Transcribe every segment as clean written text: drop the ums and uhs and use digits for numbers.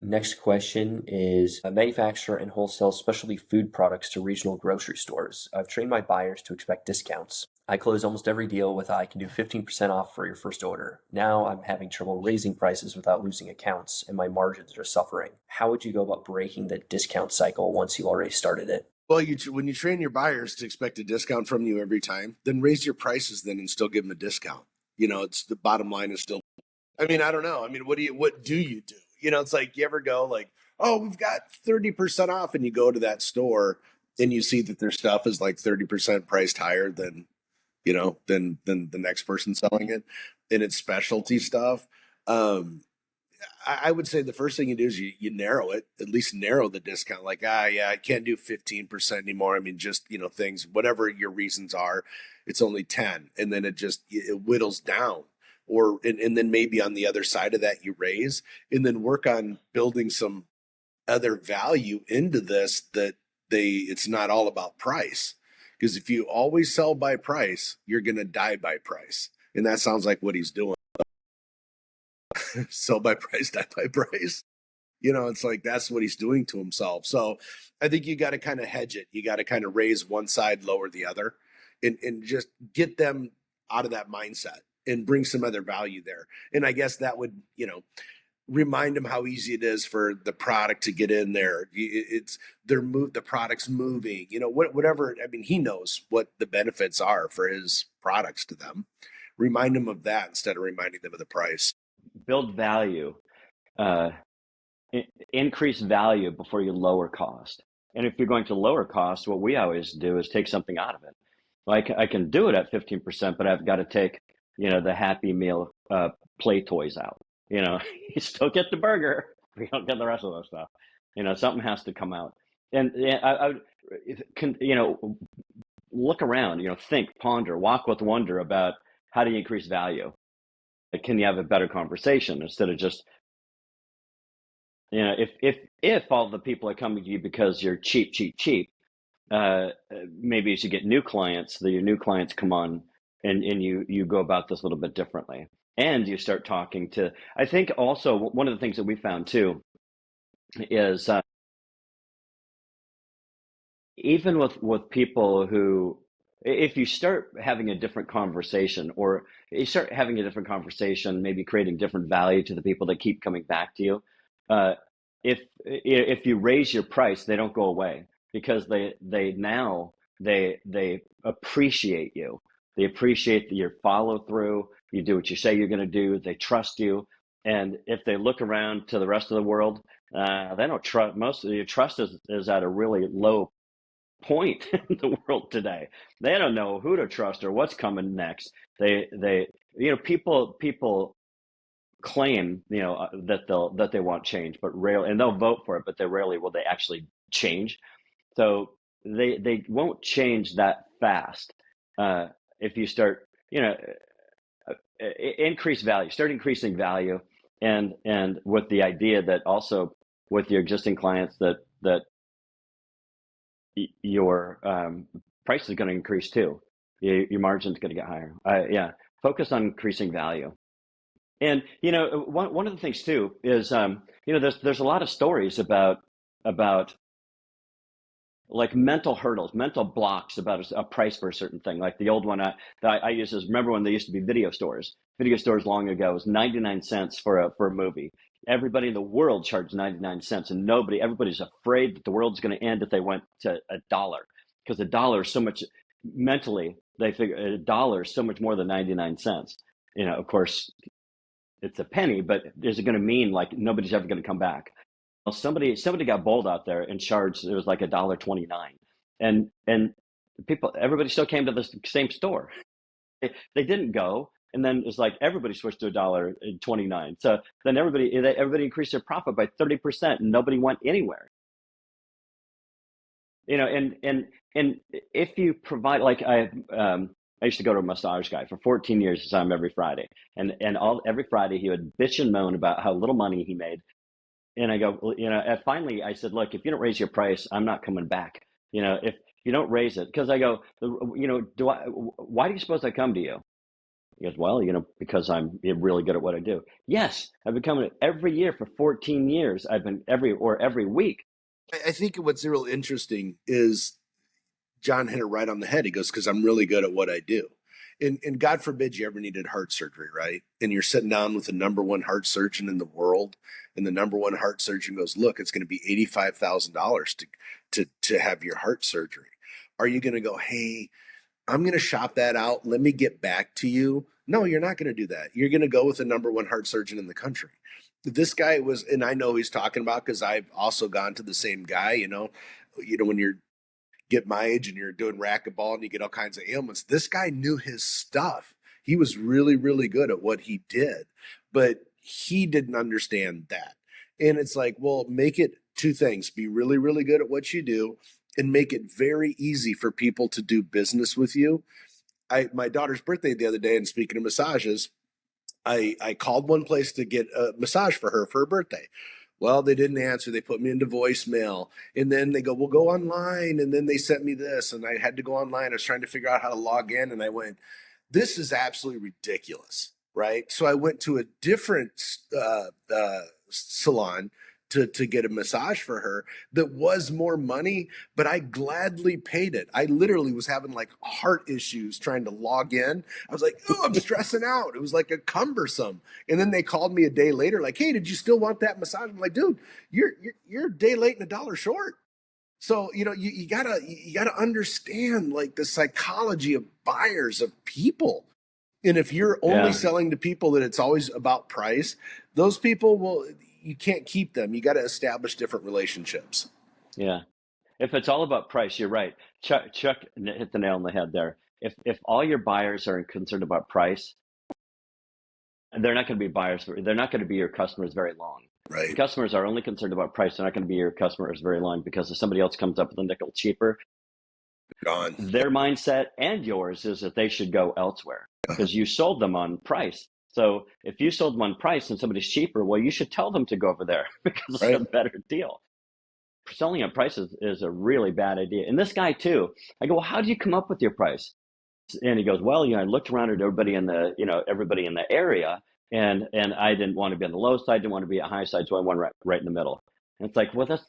Next question is, I manufacture and wholesale specialty food products to regional grocery stores. I've trained my buyers to expect discounts. I close almost every deal with I can do 15% off for your first order. Now I'm having trouble raising prices without losing accounts, and my margins are suffering. How would you go about breaking the discount cycle once you already started it? Well, when you train your buyers to expect a discount from you every time, then raise your prices then and still give them a discount. It's the bottom line is still. I mean, I don't know. I mean, what do you do? It's like you ever go like, oh, we've got 30% off, and you go to that store and you see that their stuff is like 30% priced higher than than the next person selling it, and it's specialty stuff. Um, I would say the first thing you do is you narrow it, at least narrow the discount. Like, yeah, I can't do 15% anymore. I mean, just, things, whatever your reasons are, it's only 10. And then it whittles down. And then maybe on the other side of that, you raise and then work on building some other value into this it's not all about price. Because if you always sell by price, you're going to die by price. And that sounds like what he's doing. Sell by price, die by price. It's like that's what he's doing to himself. So I think you got to kind of hedge it. You got to kind of raise one side, lower the other, and just get them out of that mindset and bring some other value there. And I guess that would, remind them how easy it is for the product to get in there. The product's moving, whatever. I mean, he knows what the benefits are for his products to them. Remind them of that instead of reminding them of the price. Build value, uh, increase value before you lower cost. And if you're going to lower cost, what we always do is take something out of it. Like I can do it at 15%, but I've got to take, the Happy Meal play toys out. You still get the burger, we don't get the rest of those stuff. Something has to come out. And I would, look around, think, ponder, walk with wonder about how do you increase value? Like, can you have a better conversation instead of just, if all the people are coming to you because you're cheap, cheap, cheap, maybe you should get new clients, that your new clients come on and you go about this a little bit differently. And you start talking to, I think also one of the things that we found too is even with people who, if you start having a different conversation, or you start having a different conversation, maybe creating different value to the people that keep coming back to you, uh, if you raise your price, they don't go away because they appreciate you. They appreciate your follow through. You do what you say you're going to do. They trust you, and if they look around to the rest of the world, they don't trust. Most of your trust is at a really low point in the world today. They don't know who to trust or what's coming next. People claim, that they want change, but rarely, and they'll vote for it, but they rarely will they actually change. So they won't change that fast. If you start, increase value, start increasing value, and with the idea that also with your existing clients that your price is going to increase too. Your margin is going to get higher. Yeah, focus on increasing value. And one of the things too is there's a lot of stories about like mental hurdles, mental blocks about a price for a certain thing. Like the old one that I use is, remember when there used to be video stores? Video stores long ago was 99 cents for a movie. Everybody in the world charged 99 cents, and everybody's afraid that the world's going to end if they went to a dollar, because a dollar is so much, mentally they figure a dollar is so much more than 99 cents. Of course, it's a penny, but is it going to mean like nobody's ever going to come back? Well, somebody got bold out there and charged, it was like $1.29, and everybody still came to the same store. They didn't go, and then it's like everybody switched to $1.29. So then everybody increased their profit by 30%, and nobody went anywhere. And if you provide, like I used to go to a massage guy for 14 years, saw him every Friday, and every Friday he would bitch and moan about how little money he made. And I go, well, and finally I said, look, if you don't raise your price, I'm not coming back. If you don't raise it, because I go, why do you suppose I come to you? He goes, well, because I'm really good at what I do. Yes, I've been coming every year for 14 years. I've been every week. I think what's real interesting is John hit it right on the head. He goes, because I'm really good at what I do. And God forbid you ever needed heart surgery, right? And you're sitting down with the number one heart surgeon in the world, and the number one heart surgeon goes, look, it's going to be $85,000 to have your heart surgery. Are you going to go, hey, I'm going to shop that out. Let me get back to you. No, you're not going to do that. You're going to go with the number one heart surgeon in the country. This guy was, and I know he's talking about, because I've also gone to the same guy, when you're get my age and you're doing racquetball and you get all kinds of ailments. This guy knew his stuff. He was really, really good at what he did, but he didn't understand that. And it's like, well, make it two things: be really, really good at what you do, and make it very easy for people to do business with you. My daughter's birthday the other day, and speaking of massages, I called one place to get a massage for her birthday. Well, they didn't answer. They put me into voicemail. And then they go, well, go online. And then they sent me this. And I had to go online. I was trying to figure out how to log in. And I went, this is absolutely ridiculous, right? So I went to a different salon to get a massage for her that was more money, but I gladly paid it. I literally was having like heart issues trying to log in. I was like, oh, I'm stressing out. It was like a cumbersome. And then they called me a day later, like, hey, did you still want that massage? I'm like, dude, you're a day late and $1 short. So, you gotta understand like the psychology of buyers, of people. And if you're only selling to people that it's always about price, those people you can't keep them. You got to establish different relationships. Yeah. If it's all about price, you're right. Chuck hit the nail on the head there. If all your buyers are concerned about price, they're not going to be buyers. They're not going to be your customers very long. Right. If customers are only concerned about price, they're not going to be your customers very long, because if somebody else comes up with a nickel cheaper, gone. Their mindset and yours is that they should go elsewhere because you sold them on price. So if you sold them on price and somebody's cheaper, well, you should tell them to go over there because it's a better deal. Selling on price is a really bad idea. And this guy too, I go, well, how do you come up with your price? And he goes, well, I looked around at everybody in the area, and I didn't want to be on the low side, didn't want to be at high side, so I went right in the middle. And it's like, well,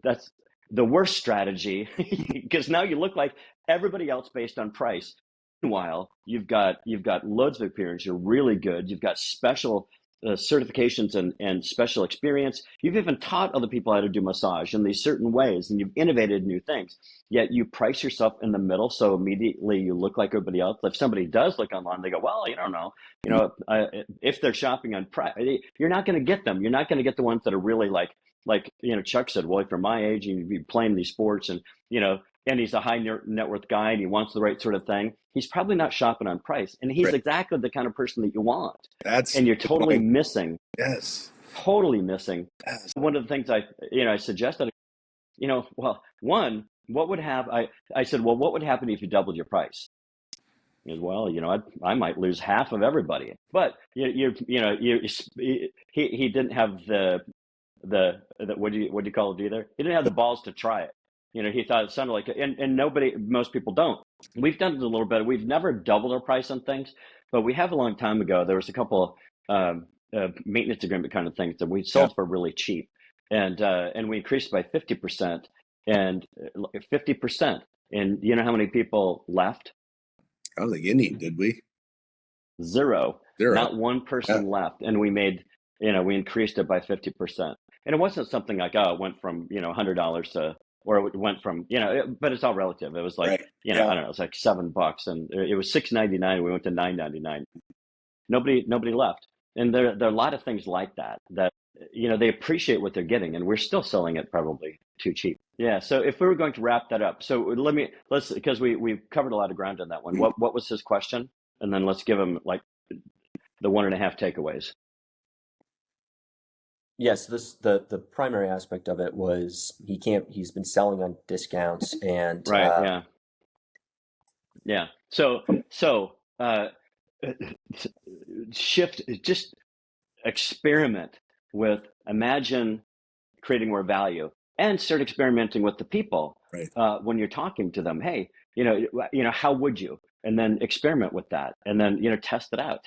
that's the worst strategy, because now you look like everybody else based on price. Meanwhile, you've got loads of experience. You're really good. You've got special certifications and special experience. You've even taught other people how to do massage in these certain ways, and you've innovated new things. Yet you price yourself in the middle, so immediately you look like everybody else. If somebody does look online, they go, well, you don't know. If they're shopping on price, you're not going to get them. You're not going to get the ones that are really like Chuck said, well, if you're my age and you'd be playing these sports and he's a high net worth guy and he wants the right sort of thing, he's probably not shopping on price. And he's exactly the kind of person that you want. And you're totally missing. Yes. Totally missing. Yes. One of the things I suggested, well, one, what would happen? I said, well, what would happen if you doubled your price? He goes, well, I might lose half of everybody. But he didn't have the what do you call it either? He didn't have the balls to try it. He thought it sounded like it, and most people don't. We've done it a little bit. We've never doubled our price on things, but we have a long time ago. There was a couple maintenance agreement kind of things that we sold for really cheap, and we increased by 50%, and 50%. And you know how many people left? I don't think any, did we? Zero. Not one person left, and we increased it by 50%. And it wasn't something like, it went from $100 to, or it went from but it's all relative. It was like I don't know, it was like $7, and it was $6.99. We went to $9.99. Nobody left, and there are a lot of things like that they appreciate what they're getting, and we're still selling it probably too cheap. Yeah. So if we were going to wrap that up, so let's because we've covered a lot of ground on that one. What was his question? And then let's give him like the 1.5 takeaways. Yes, the primary aspect of it was he's been selling on discounts and yeah. So shift, just experiment with, imagine creating more value, and start experimenting with the people when you're talking to them. Hey, how would you? and then experiment with that, and then test it out.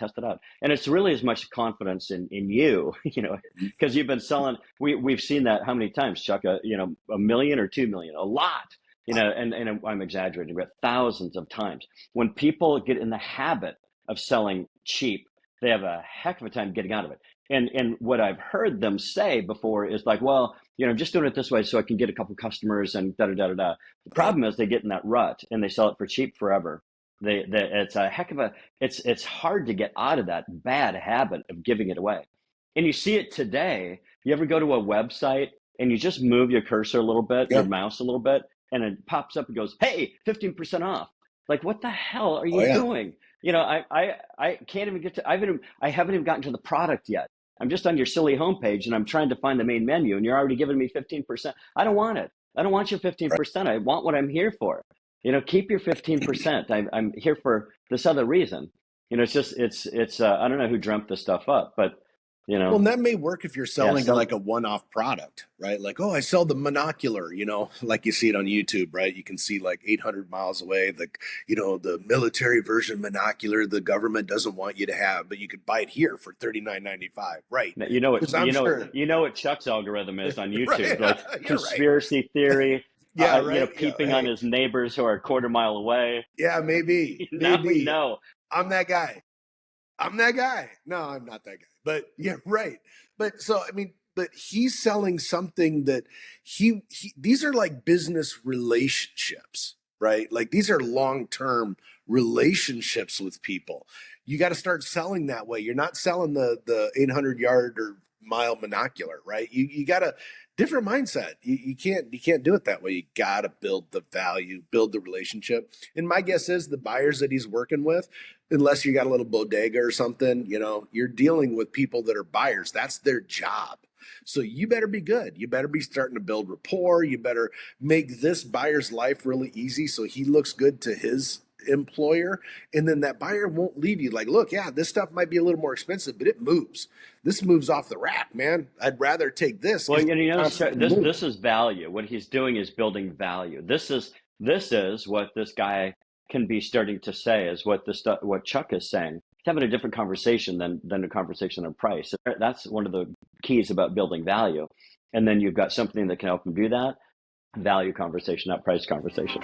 And it's really as much confidence in you, because you've been selling. We've seen that how many times, Chuck? $1 million or 2 million, a lot. And I'm exaggerating, but thousands of times. When people get in the habit of selling cheap, they have a heck of a time getting out of it. And what I've heard them say before is like, well, I'm just doing it this way so I can get a couple customers and da da da da da. The problem is they get in that rut and they sell it for cheap forever. It's a heck of a it's hard to get out of that bad habit of giving it away. And you see it today. You ever go to a website and you just move your cursor a little bit, your mouse a little bit, and it pops up and goes, "Hey, 15% off." Like, what the hell are you doing? I can't even get to. I haven't even gotten to the product yet. I'm just on your silly homepage and I'm trying to find the main menu, and you're already giving me 15%. I don't want it. I don't want your 15%. I want what I'm here for. Keep your 15%. I'm here for this other reason. It's I don't know who dreamt this stuff up, but Well, and that may work if you're selling like a one-off product, right? Like, oh, I sell the monocular, like you see it on YouTube, right? You can see like 800 miles away, the military version monocular the government doesn't want you to have, but you could buy it here for $39.95, right? What Chuck's algorithm is on YouTube, right. like conspiracy theory. Peeping on his neighbors who are a quarter mile away. Yeah, maybe. Now we know. I'm that guy. No, I'm not that guy. But yeah, right. But but he's selling something that these are like business relationships, right? Like these are long-term relationships with people. You got to start selling that way. You're not selling the 800 yard or mile monocular, right? You got a different mindset. You can't do it that way. You got to build the value, build the relationship. And my guess is the buyers that he's working with, unless you got a little bodega or something, you're dealing with people that are buyers. That's their job. So you better be good. You better be starting to build rapport. You better make this buyer's life really easy so he looks good to his employer, and then that buyer won't leave you like, look, yeah, this stuff might be a little more expensive, but it moves. This moves off the rack, man. I'd rather take this. Well, this is value. What he's doing is building value. This is what this guy can be starting to say is what Chuck is saying. He's having a different conversation than a conversation on price. That's one of the keys about building value. And then you've got something that can help him do that. Value conversation, not price conversation.